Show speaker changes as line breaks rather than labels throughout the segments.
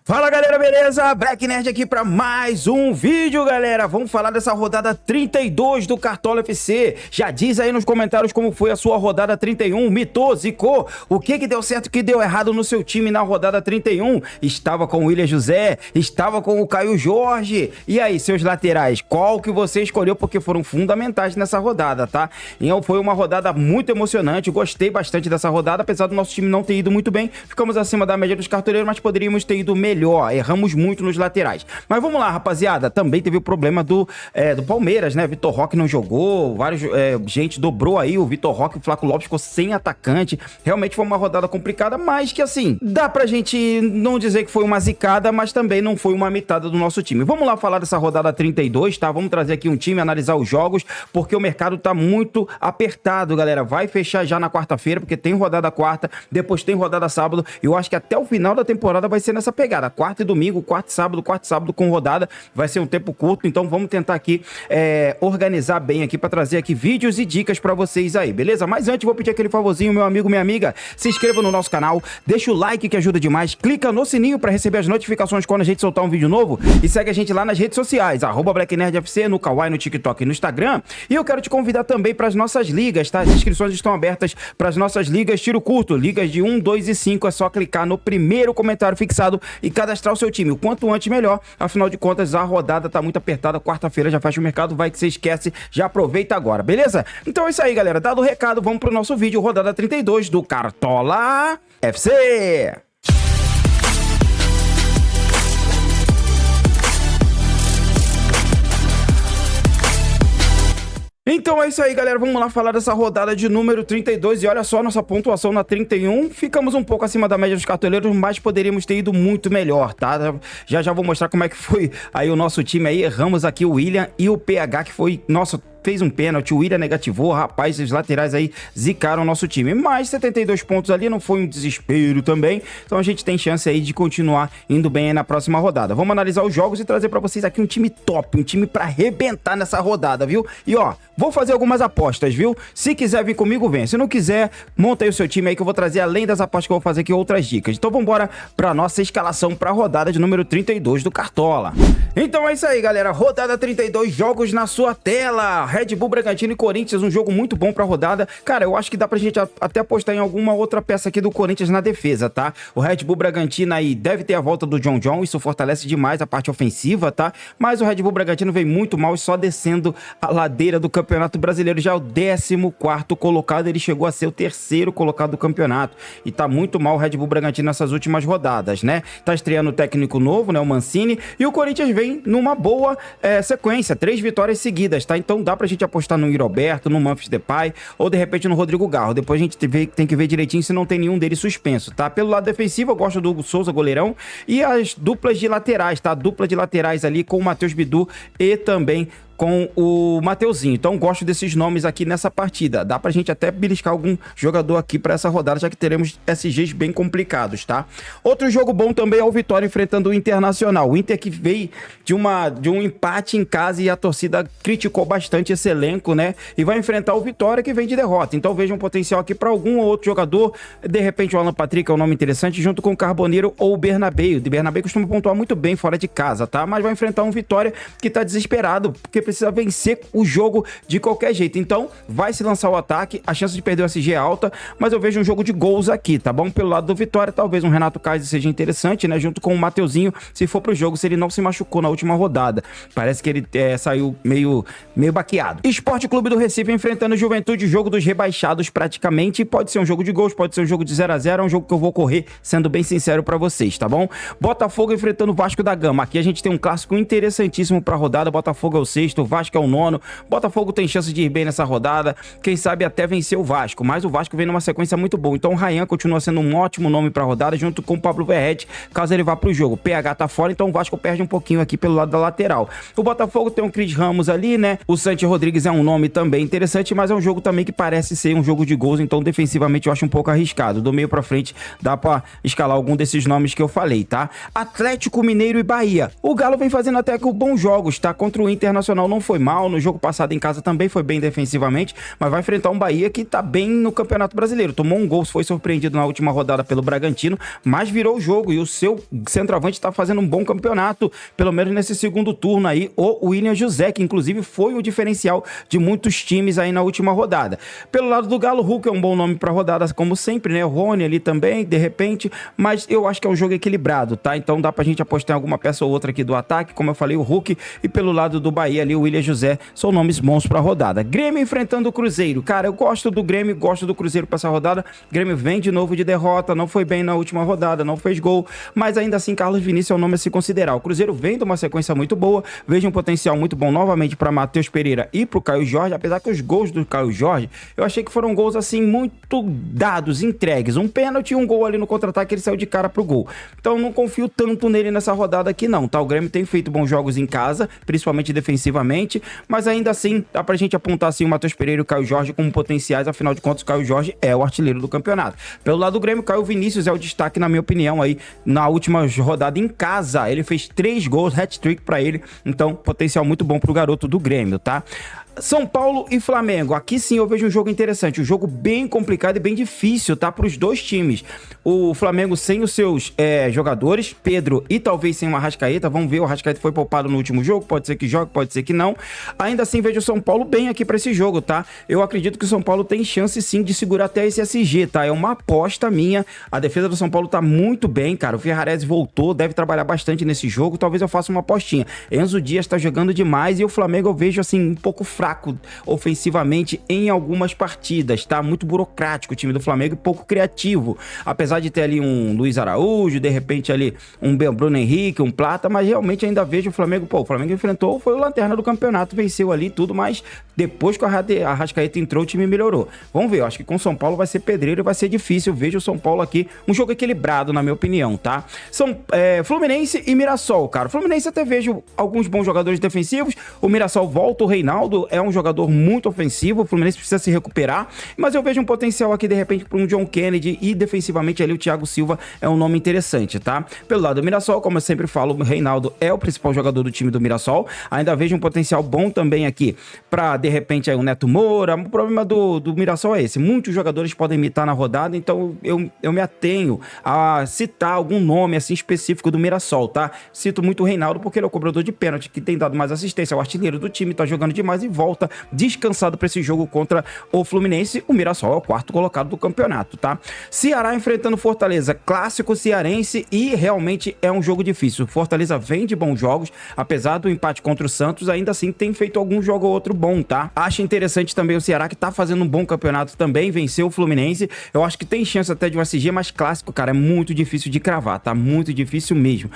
Fala galera, beleza? Black Nerd aqui para mais um vídeo, galera. Vamos falar dessa rodada 32 do Cartola FC. Já diz aí nos comentários como foi a sua rodada 31, mitou, zicou, o que deu certo e o que deu errado no seu time na rodada 31. Estava com o William José, estava com o Caio Jorge. E aí, seus laterais, qual que você escolheu? Porque foram fundamentais nessa rodada, tá? Então foi uma rodada muito emocionante, gostei bastante dessa rodada, apesar do nosso time não ter ido muito bem. Ficamos acima da média dos cartoleiros, mas poderíamos ter ido melhor. Erramos muito nos laterais. Mas vamos lá, rapaziada. Também teve o problema do Palmeiras, né? Vitor Roque não jogou, gente dobrou aí o Vitor Roque, o Flaco Lopes ficou sem atacante. Realmente foi uma rodada complicada, mas que assim, dá pra gente não dizer que foi uma zicada, mas também não foi uma mitada do nosso time. Vamos lá falar dessa rodada 32, tá? Vamos trazer aqui um time, analisar os jogos, porque o mercado tá muito apertado, galera. Vai fechar já na quarta-feira, porque tem rodada quarta, depois tem rodada sábado. Eu acho que até o final da temporada vai ser nessa pegada. Quarta e domingo, quarta e sábado com rodada, vai ser um tempo curto, então vamos tentar aqui organizar bem aqui para trazer aqui vídeos e dicas para vocês aí, beleza? Mas antes vou pedir aquele favorzinho, meu amigo, minha amiga, se inscreva no nosso canal, deixa o like que ajuda demais, clica no sininho para receber as notificações quando a gente soltar um vídeo novo e segue a gente lá nas redes sociais, @BlackNerdFC, no Kawaii, no TikTok e no Instagram. E eu quero te convidar também para as nossas ligas, tá? As inscrições estão abertas para as nossas ligas tiro curto, ligas de 1, 2 e 5, é só clicar no primeiro comentário fixado e cadastrar o seu time, o quanto antes melhor, afinal de contas a rodada tá muito apertada, quarta-feira já fecha o mercado, vai que você esquece, já aproveita agora, beleza? Então é isso aí, galera, dado o recado, vamos pro nosso vídeo, rodada 32 do Cartola FC. Então é isso aí, galera, vamos lá falar dessa rodada de número 32 e olha só, nossa pontuação na 31, ficamos um pouco acima da média dos cartoleiros, mas poderíamos ter ido muito melhor, tá? Já vou mostrar como é que foi aí o nosso time aí, erramos aqui o William e o PH que foi, nossa, fez um pênalti, o William negativou, rapaz, os laterais aí zicaram o nosso time, mas 72 pontos ali não foi um desespero também, então a gente tem chance aí de continuar indo bem aí na próxima rodada. Vamos analisar os jogos e trazer pra vocês aqui um time top, um time pra arrebentar nessa rodada, viu? E ó, vou fazer algumas apostas, viu? Se quiser vir comigo, vem. Se não quiser, monta aí o seu time aí que eu vou trazer, além das apostas que eu vou fazer aqui, outras dicas. Então vambora pra nossa escalação pra rodada de número 32 do Cartola. Então é isso aí, galera, rodada 32, jogos na sua tela. Red Bull, Bragantino e Corinthians, um jogo muito bom pra rodada. Cara, eu acho que dá pra gente até apostar em alguma outra peça aqui do Corinthians na defesa, tá? O Red Bull Bragantino aí deve ter a volta do John, isso fortalece demais a parte ofensiva, tá? Mas o Red Bull Bragantino vem muito mal e só descendo a ladeira do Campeonato Brasileiro, já é o 14º colocado, ele chegou a ser o 3º colocado do campeonato. E tá muito mal o Red Bull Bragantino nessas últimas rodadas, né? Tá estreando o técnico novo, né? O Mancini, e o Corinthians vem numa boa sequência, 3 vitórias seguidas, tá? Então dá pra gente apostar no Roberto, no Memphis Depay ou de repente no Rodrigo Garro. Depois a gente tem que ver direitinho se não tem nenhum deles suspenso, tá? Pelo lado defensivo eu gosto do Hugo Souza, goleirão, e as duplas de laterais, tá? Dupla de laterais ali com o Matheus Bidu e também com o Mateuzinho. Então gosto desses nomes aqui nessa partida. Dá pra gente até beliscar algum jogador aqui pra essa rodada, já que teremos SGs bem complicados, tá? Outro jogo bom também é o Vitória enfrentando o Internacional. O Inter que veio de um empate em casa e a torcida criticou bastante esse elenco, né? E vai enfrentar o Vitória que vem de derrota. Então veja um potencial aqui pra algum ou outro jogador. De repente o Alan Patrick é um nome interessante, junto com o Carboneiro ou o Bernabéu. O Bernabéu costuma pontuar muito bem fora de casa, tá? Mas vai enfrentar um Vitória que tá desesperado, porque precisa vencer o jogo de qualquer jeito. Então, vai se lançar o ataque, a chance de perder o SG é alta, mas eu vejo um jogo de gols aqui, tá bom? Pelo lado do Vitória, talvez um Renato Kaiser seja interessante, né? Junto com o Mateuzinho, se for pro jogo, se ele não se machucou na última rodada. Parece que ele saiu meio baqueado. Esporte Clube do Recife enfrentando o Juventude, jogo dos rebaixados praticamente. Pode ser um jogo de gols, pode ser um jogo de 0-0, é um jogo que eu vou correr, sendo bem sincero pra vocês, tá bom? Botafogo enfrentando o Vasco da Gama. Aqui a gente tem um clássico interessantíssimo pra rodada. Botafogo é o 6º, o Vasco é o 9º. Botafogo tem chance de ir bem nessa rodada, quem sabe até vencer o Vasco, mas o Vasco vem numa sequência muito boa. Então o Ryan continua sendo um ótimo nome pra rodada, junto com o Pablo Verrete, caso ele vá pro jogo. O PH tá fora, então o Vasco perde um pouquinho aqui pelo lado da lateral. O Botafogo tem o Cris Ramos ali, né? O Santi Rodrigues é um nome também interessante, mas é um jogo também que parece ser um jogo de gols, então defensivamente eu acho um pouco arriscado. Do meio pra frente dá pra escalar algum desses nomes que eu falei, tá? Atlético Mineiro e Bahia. O Galo vem fazendo até que bons jogos, tá? Contra o Internacional não foi mal, no jogo passado em casa também foi bem defensivamente, mas vai enfrentar um Bahia que tá bem no Campeonato Brasileiro. Tomou um gol, foi surpreendido na última rodada pelo Bragantino, mas virou o jogo e o seu centroavante tá fazendo um bom campeonato, pelo menos nesse segundo turno aí, o William José, que inclusive foi o diferencial de muitos times aí na última rodada. Pelo lado do Galo, Hulk é um bom nome pra rodada, como sempre, né? O Rony ali também, de repente, mas eu acho que é um jogo equilibrado, tá? Então dá pra gente apostar em alguma peça ou outra aqui do ataque, como eu falei, o Hulk, e pelo lado do Bahia ali, o William José, são nomes bons pra rodada. Grêmio enfrentando o Cruzeiro. Cara, eu gosto do Grêmio, gosto do Cruzeiro pra essa rodada. Grêmio vem de novo de derrota, não foi bem na última rodada, não fez gol, mas ainda assim Carlos Vinícius é um nome a se considerar. O Cruzeiro vem de uma sequência muito boa, vejo um potencial muito bom novamente para Matheus Pereira e pro Caio Jorge, apesar que os gols do Caio Jorge, eu achei que foram gols assim muito dados, entregues, um pênalti e um gol ali no contra-ataque, ele saiu de cara pro gol. Então não confio tanto nele nessa rodada aqui não, tá? O Grêmio tem feito bons jogos em casa, principalmente defensivamente, mas ainda assim dá pra gente apontar assim o Matheus Pereira e o Caio Jorge como potenciais, afinal de contas o Caio Jorge é o artilheiro do campeonato. Pelo lado do Grêmio, Caio Vinícius é o destaque na minha opinião aí, na última rodada em casa, ele fez 3 gols, hat-trick pra ele, então potencial muito bom pro garoto do Grêmio, tá? São Paulo e Flamengo, aqui sim eu vejo um jogo interessante, um jogo bem complicado e bem difícil, tá, para os dois times. O Flamengo sem os seus jogadores, Pedro e talvez sem o Arrascaeta, vamos ver, o Arrascaeta foi poupado no último jogo, pode ser que jogue, pode ser que não. Ainda assim vejo o São Paulo bem aqui para esse jogo, tá? Eu acredito que o São Paulo tem chance sim de segurar até esse SG, tá? É uma aposta minha, a defesa do São Paulo tá muito bem, cara, o Ferrarese voltou, deve trabalhar bastante nesse jogo, talvez eu faça uma apostinha. Enzo Dias tá jogando demais e o Flamengo eu vejo assim um pouco fraco ofensivamente em algumas partidas, tá? Muito burocrático o time do Flamengo e pouco criativo, apesar de ter ali um Luiz Araújo, de repente ali um Bruno Henrique, um Plata, mas realmente ainda vejo o Flamengo, o Flamengo enfrentou, foi o lanterna do campeonato, venceu ali tudo, mas depois que o Arrascaeta entrou, o time melhorou. Vamos ver, eu acho que com o São Paulo vai ser pedreiro e vai ser difícil, eu vejo o São Paulo aqui, um jogo equilibrado na minha opinião, tá? São Fluminense e Mirassol, cara. Fluminense até vejo alguns bons jogadores defensivos, o Mirassol volta, o Reinaldo é um jogador muito ofensivo, o Fluminense precisa se recuperar, mas eu vejo um potencial aqui de repente para um John Kennedy e defensivamente ali o Thiago Silva é um nome interessante, tá? Pelo lado do Mirassol, como eu sempre falo, o Reinaldo é o principal jogador do time do Mirassol, ainda vejo um potencial bom também aqui para de repente aí o Neto Moura. O problema do Mirassol é esse, muitos jogadores podem imitar na rodada, então eu me atenho a citar algum nome assim específico do Mirassol, tá? Cito muito o Reinaldo porque ele é o cobrador de pênalti, que tem dado mais assistência, é o artilheiro do time, tá jogando demais e volta descansado para esse jogo contra o Fluminense. O Mirassol é o quarto colocado do campeonato, tá? Ceará enfrentando Fortaleza, clássico cearense e realmente é um jogo difícil. Fortaleza vem de bons jogos, apesar do empate contra o Santos, ainda assim tem feito algum jogo ou outro bom, tá? Acho interessante também o Ceará, que tá fazendo um bom campeonato também, venceu o Fluminense. Eu acho que tem chance até de um SG, mas clássico, cara, é muito difícil de cravar, tá? Muito difícil mesmo.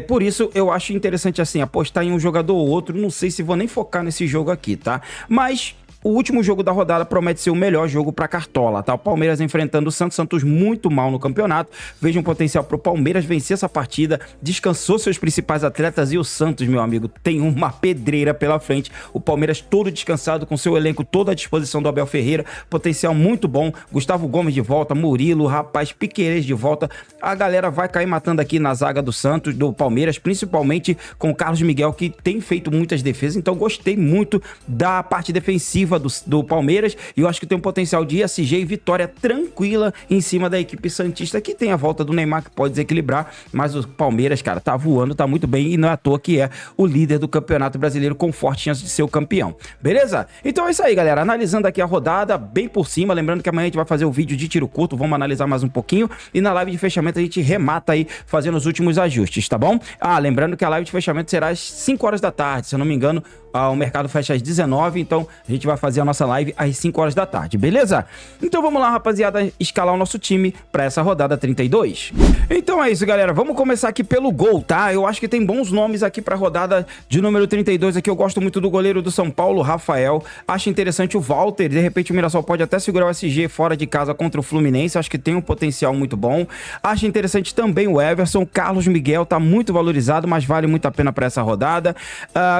Por isso eu acho interessante assim, apostar em um jogador ou outro, não sei se vou nem focar nesse jogo aqui, tá? Mas o último jogo da rodada promete ser o melhor jogo para Cartola, tá? O Palmeiras enfrentando o Santos muito mal no campeonato. Veja um potencial pro Palmeiras vencer essa partida. Descansou seus principais atletas e o Santos, meu amigo, tem uma pedreira pela frente. O Palmeiras todo descansado, com seu elenco todo à disposição do Abel Ferreira. Potencial muito bom. Gustavo Gomes de volta, Murilo, rapaz, Piquerez de volta. A galera vai cair matando aqui na zaga do Santos, do Palmeiras, principalmente com o Carlos Miguel, que tem feito muitas defesas. Então gostei muito da parte defensiva do Palmeiras, e eu acho que tem um potencial de SG e vitória tranquila em cima da equipe santista, que tem a volta do Neymar, que pode desequilibrar, mas o Palmeiras, cara, tá voando, tá muito bem, e não é à toa que é o líder do Campeonato Brasileiro, com forte chance de ser o campeão. Beleza? Então é isso aí, galera, analisando aqui a rodada, bem por cima, lembrando que amanhã a gente vai fazer o vídeo de tiro curto, vamos analisar mais um pouquinho, e na live de fechamento a gente remata aí, fazendo os últimos ajustes, tá bom? Lembrando que a live de fechamento será às 5 horas da tarde, se eu não me engano, o mercado fecha às 19, então a gente vai fazer a nossa live às 5 horas da tarde, beleza? Então vamos lá, rapaziada, escalar o nosso time para essa rodada 32. Então é isso, galera, vamos começar aqui pelo gol, tá? Eu acho que tem bons nomes aqui para a rodada de número 32 aqui. Eu gosto muito do goleiro do São Paulo, Rafael. Acho interessante o Walter, de repente o Mirassol pode até segurar o SG fora de casa contra o Fluminense, acho que tem um potencial muito bom. Acho interessante também o Everson, Carlos Miguel tá muito valorizado, mas vale muito a pena para essa rodada.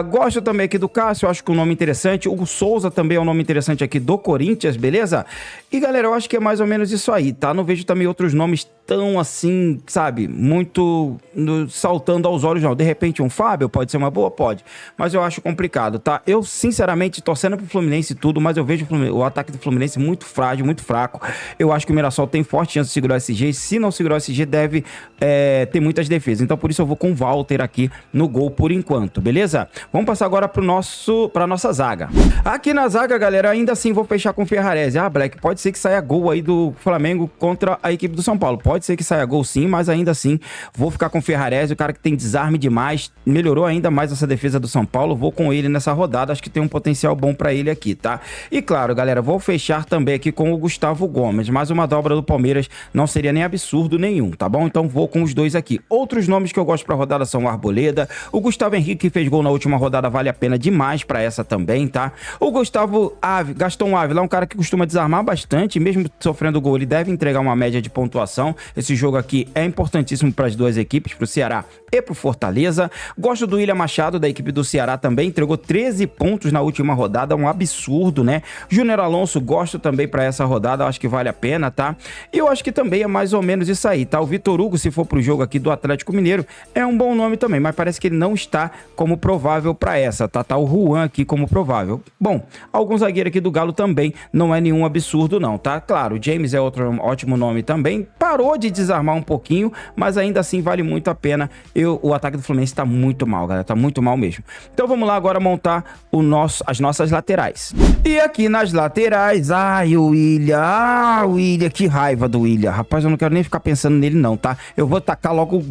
Gosto também aqui do do Cássio, eu acho que um nome interessante. O Souza também é um nome interessante aqui do Corinthians, beleza? E galera, eu acho que é mais ou menos isso aí, tá? Não vejo também outros nomes tão assim, sabe, muito saltando aos olhos, não. De repente um Fábio pode ser uma boa? Pode. Mas eu acho complicado, tá? Eu, sinceramente, torcendo pro Fluminense e tudo, mas eu vejo o ataque do Fluminense muito frágil, muito fraco. Eu acho que o Mirassol tem forte chance de segurar o SG. Se não segurar o SG, deve ter muitas defesas. Então, por isso eu vou com o Walter aqui no gol por enquanto, beleza? Vamos passar agora pra nossa zaga. Aqui na zaga, galera, ainda assim vou fechar com o Ferrarese. Ah, Black, pode ser que saia gol aí do Flamengo contra a equipe do São Paulo. Pode ser que saia gol sim, mas ainda assim vou ficar com o Ferrarese, o cara que tem desarme demais, melhorou ainda mais essa defesa do São Paulo. Vou com ele nessa rodada, acho que tem um potencial bom pra ele aqui, tá? E claro, galera, vou fechar também aqui com o Gustavo Gomes. Mais uma dobra do Palmeiras não seria nem absurdo nenhum, tá bom? Então vou com os dois aqui. Outros nomes que eu gosto pra rodada são o Arboleda, o Gustavo Henrique, que fez gol na última rodada, vale a pena demais pra essa também, tá? O Gaston Ávila é um cara que costuma desarmar bastante, mesmo sofrendo gol, ele deve entregar uma média de pontuação. Esse jogo aqui é importantíssimo para as duas equipes, pro Ceará e pro Fortaleza. Gosto do William Machado, da equipe do Ceará também, entregou 13 pontos na última rodada, um absurdo, né? Júnior Alonso, gosto também pra essa rodada, acho que vale a pena, tá? E eu acho que também é mais ou menos isso aí, tá? O Vitor Hugo, se for pro jogo aqui do Atlético Mineiro, é um bom nome também, mas parece que ele não está como provável pra essa, tá? Tá o Juan aqui como provável. Bom, algum zagueiro aqui do Galo também não é nenhum absurdo não, tá? Claro, o James é outro ótimo nome também, parou de desarmar um pouquinho, mas ainda assim vale muito a pena. O ataque do Fluminense tá muito mal, galera, tá muito mal mesmo. Então vamos lá agora montar as nossas laterais. E aqui nas laterais, o William, que raiva do William. Rapaz, eu não quero nem ficar pensando nele não, tá? Eu vou tacar logo o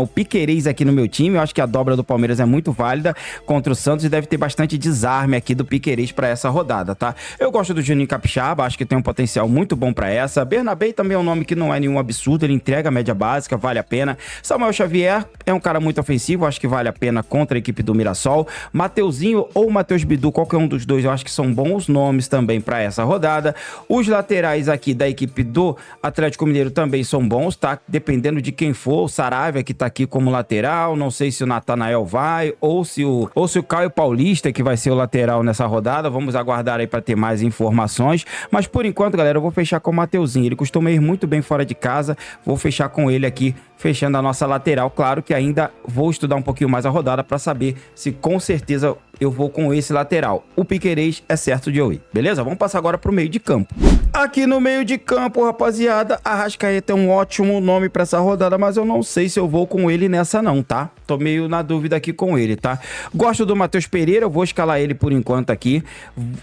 o Piquerez aqui no meu time. Eu acho que a dobra do Palmeiras é muito válida contra o Santos e deve ter bastante desarme aqui do Piquerez pra essa rodada, tá? Eu gosto do Juninho Capixaba, acho que tem um potencial muito bom pra essa. Bernabé também é um nome que não é nenhum absurdo, ele entrega a média básica, vale a pena. Samuel Xavier é um cara muito ofensivo, acho que vale a pena contra a equipe do Mirassol. Mateuzinho ou Matheus Bidu, qualquer um dos dois, eu acho que são bons nomes também pra essa rodada. Os laterais aqui da equipe do Atlético Mineiro também são bons, tá? Dependendo de quem for, o Saravia que tá aqui como lateral, não sei se o Natanael vai, ou se o Caio Paulista que vai ser o lateral nessa rodada. Vamos aguardar aí pra ter mais informações, mas por enquanto, galera, eu vou fechar com o Mateuzinho, ele costuma ir muito bem fora de casa, vou fechar com ele aqui, fechando a nossa lateral. Claro que ainda vou estudar um pouquinho mais a rodada para saber se com certeza eu vou com esse lateral. O Piquerez é certo de eu ir, beleza? Vamos passar agora pro meio de campo. Aqui no meio de campo, rapaziada, Arrascaeta é um ótimo nome para essa rodada, mas eu não sei se eu vou com ele nessa não, tá? Tô meio na dúvida aqui com ele, tá? Gosto do Matheus Pereira, eu vou escalar ele por enquanto aqui.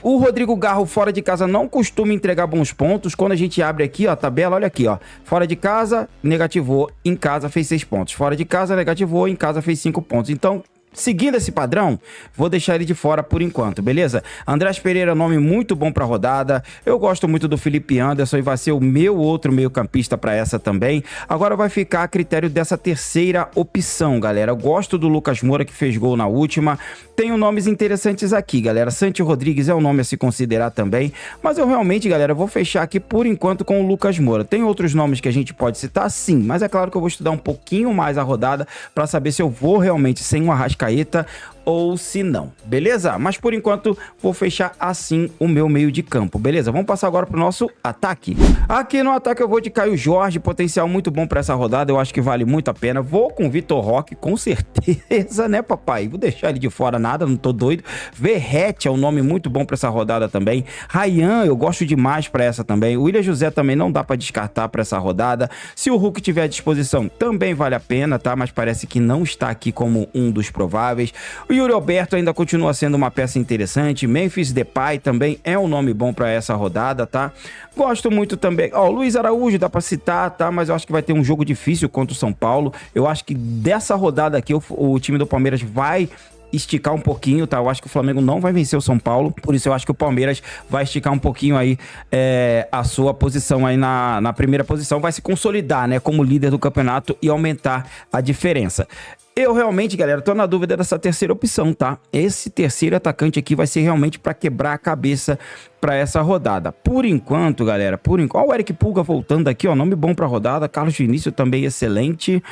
O Rodrigo Garro fora de casa não costuma entregar bons pontos. Quando a gente abre aqui, ó, a tabela, olha aqui, ó. Fora de casa, negativou, em casa fez 6 pontos. Fora de casa, negativou, em casa fez 5 pontos. Então, seguindo esse padrão, vou deixar ele de fora por enquanto, beleza? Andrés Pereira, nome muito bom pra rodada. Eu gosto muito do Felipe Anderson e vai ser o meu outro meio campista pra essa também. Agora vai ficar a critério dessa terceira opção, galera. Eu gosto do Lucas Moura, que fez gol na última. Tenho nomes interessantes aqui, galera. Santi Rodrigues é um nome a se considerar também, mas eu realmente, galera, vou fechar aqui por enquanto com o Lucas Moura. Tem outros nomes que a gente pode citar, sim, mas é claro que eu vou estudar um pouquinho mais a rodada pra saber se eu vou realmente sem um Arrascaeta ou se não, beleza? Mas por enquanto vou fechar assim o meu meio de campo, beleza? Vamos passar agora pro nosso ataque. Aqui no ataque eu vou de Caio Jorge, potencial muito bom para essa rodada, eu acho que vale muito a pena. Vou com Vitor Roque, com certeza, né, papai? Vou deixar ele de fora nada, não tô doido. Verrete é um nome muito bom para essa rodada também. Ryan, eu gosto demais para essa também. O William José também não dá para descartar para essa rodada. Se o Hulk tiver à disposição, também vale a pena, tá? Mas parece que não está aqui como um dos prováveis. O Yuri Alberto ainda continua sendo uma peça interessante. Memphis Depay também é um nome bom para essa rodada, tá? Gosto muito também. Ó, o Luiz Araújo dá para citar, tá? Mas eu acho que vai ter um jogo difícil contra o São Paulo. Eu acho que dessa rodada aqui o time do Palmeiras vai esticar um pouquinho, tá? Eu acho que o Flamengo não vai vencer o São Paulo, por isso eu acho que o Palmeiras vai esticar um pouquinho aí a sua posição aí na primeira posição, vai se consolidar, né, como líder do campeonato e aumentar a diferença. Eu realmente, galera, tô na dúvida dessa terceira opção, tá? Esse terceiro atacante aqui vai ser realmente para quebrar a cabeça para essa rodada. Por enquanto, galera, Ó, o Eric Pulga voltando aqui, ó, nome bom para rodada. Carlos Vinícius também excelente.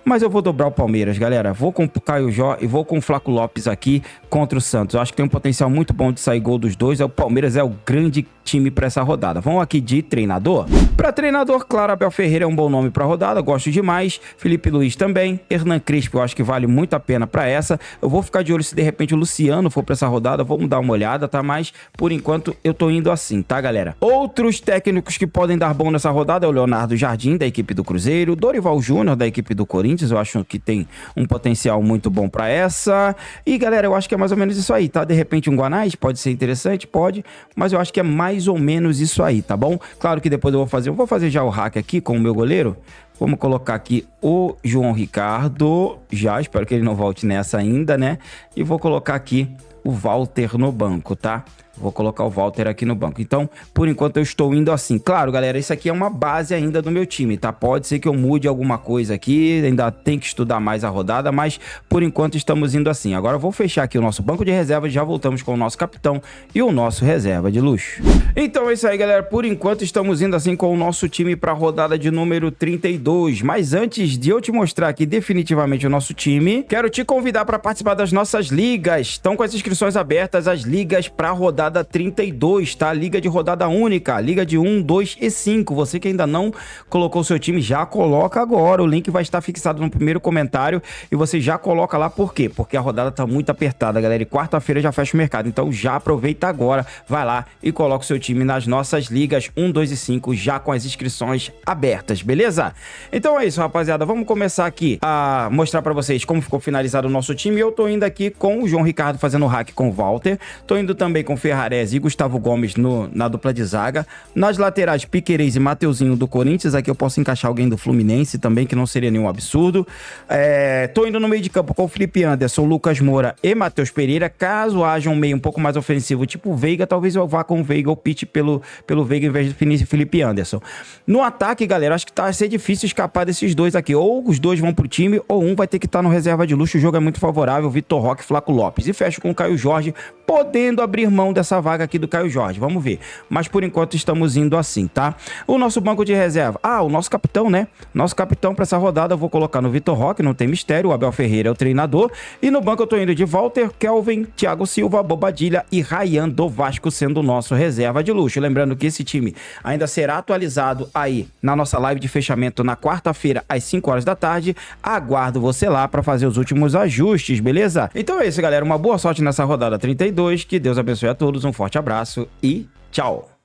Mas eu vou dobrar o Palmeiras, galera. Vou com o Caio Jorge e vou com o Flaco Lopes aqui contra o Santos. Eu acho que tem um potencial muito bom de sair gol dos dois. O Palmeiras é o grande time para essa rodada. Vamos aqui de treinador. Para treinador, claro, Abel Ferreira é um bom nome para rodada. Gosto demais. Felipe Luiz também. Hernan Crespo, eu acho que vale muito a pena para essa. Eu vou ficar de olho se de repente o Luciano for para essa rodada. Vamos dar uma olhada, tá? Mas por enquanto eu tô indo assim, tá, galera? Outros técnicos que podem dar bom nessa rodada é o Leonardo Jardim, da equipe do Cruzeiro, Dorival Júnior, da equipe do Corinthians, eu acho que tem um potencial muito bom pra essa. E, galera, eu acho que é mais ou menos isso aí, tá? De repente um Guanais pode ser interessante, pode, mas eu acho que é mais ou menos isso aí, tá bom? Claro que depois eu vou fazer já o hack aqui com o meu goleiro. Vamos colocar aqui o João Ricardo, já, espero que ele não volte nessa ainda, né? E vou colocar aqui o Walter no banco, tá? Vou colocar o Walter aqui no banco. Então, por enquanto, eu estou indo assim. Claro, galera, isso aqui é uma base ainda do meu time, tá? Pode ser que eu mude alguma coisa aqui, ainda tem que estudar mais a rodada, mas por enquanto estamos indo assim. Agora eu vou fechar aqui o nosso banco de reservas, já voltamos com o nosso capitão e o nosso reserva de luxo. Então é isso aí, galera. Por enquanto estamos indo assim com o nosso time para a rodada de número 32. Mas antes de eu te mostrar aqui definitivamente o nosso time, quero te convidar para participar das nossas ligas. Estão com as inscrições abertas, as ligas para a rodada 32, tá? Liga de rodada única, liga de 1, 2 e 5. Você que ainda não colocou o seu time, já coloca agora. O link vai estar fixado no primeiro comentário e você já coloca lá. Por quê? Porque a rodada tá muito apertada, galera, e quarta-feira já fecha o mercado. Então já aproveita agora, vai lá e coloca o seu time nas nossas ligas 1, 2 e 5, já com as inscrições abertas, beleza? Então é isso, rapaziada. Vamos começar aqui a mostrar pra vocês como ficou finalizado o nosso time. Eu tô indo aqui com o João Ricardo fazendo o hack com o Walter. Tô indo também com o Ferrarese e Gustavo Gomes na dupla de zaga. Nas laterais, Piquerez e Mateuzinho do Corinthians. Aqui eu posso encaixar alguém do Fluminense também, que não seria nenhum absurdo. Tô indo no meio de campo com o Felipe Anderson, Lucas Moura e Matheus Pereira. Caso haja um meio um pouco mais ofensivo, tipo o Veiga, talvez eu vá com o Veiga ou pitch pelo Veiga em vez do Felipe Anderson. No ataque, galera, acho que vai ser difícil escapar desses dois aqui. Ou os dois vão pro time, ou um vai ter que estar no reserva de luxo. O jogo é muito favorável, Vitor Roque e Flaco Lopes. E fecho com o Caio Jorge, podendo abrir mão dessa vaga aqui do Caio Jorge, vamos ver. Mas por enquanto estamos indo assim, tá? O nosso banco de reserva, o nosso capitão, né? Nosso capitão para essa rodada eu vou colocar no Vitor Roque, não tem mistério, o Abel Ferreira é o treinador. E no banco eu tô indo de Walter, Kelvin, Thiago Silva, Bobadilha e Ryan do Vasco sendo o nosso reserva de luxo. Lembrando que esse time ainda será atualizado aí na nossa live de fechamento na quarta-feira às 5 horas da tarde. Aguardo você lá para fazer os últimos ajustes, beleza? Então é isso, galera, uma boa sorte nessa rodada 32, que Deus abençoe a todos, um forte abraço e tchau!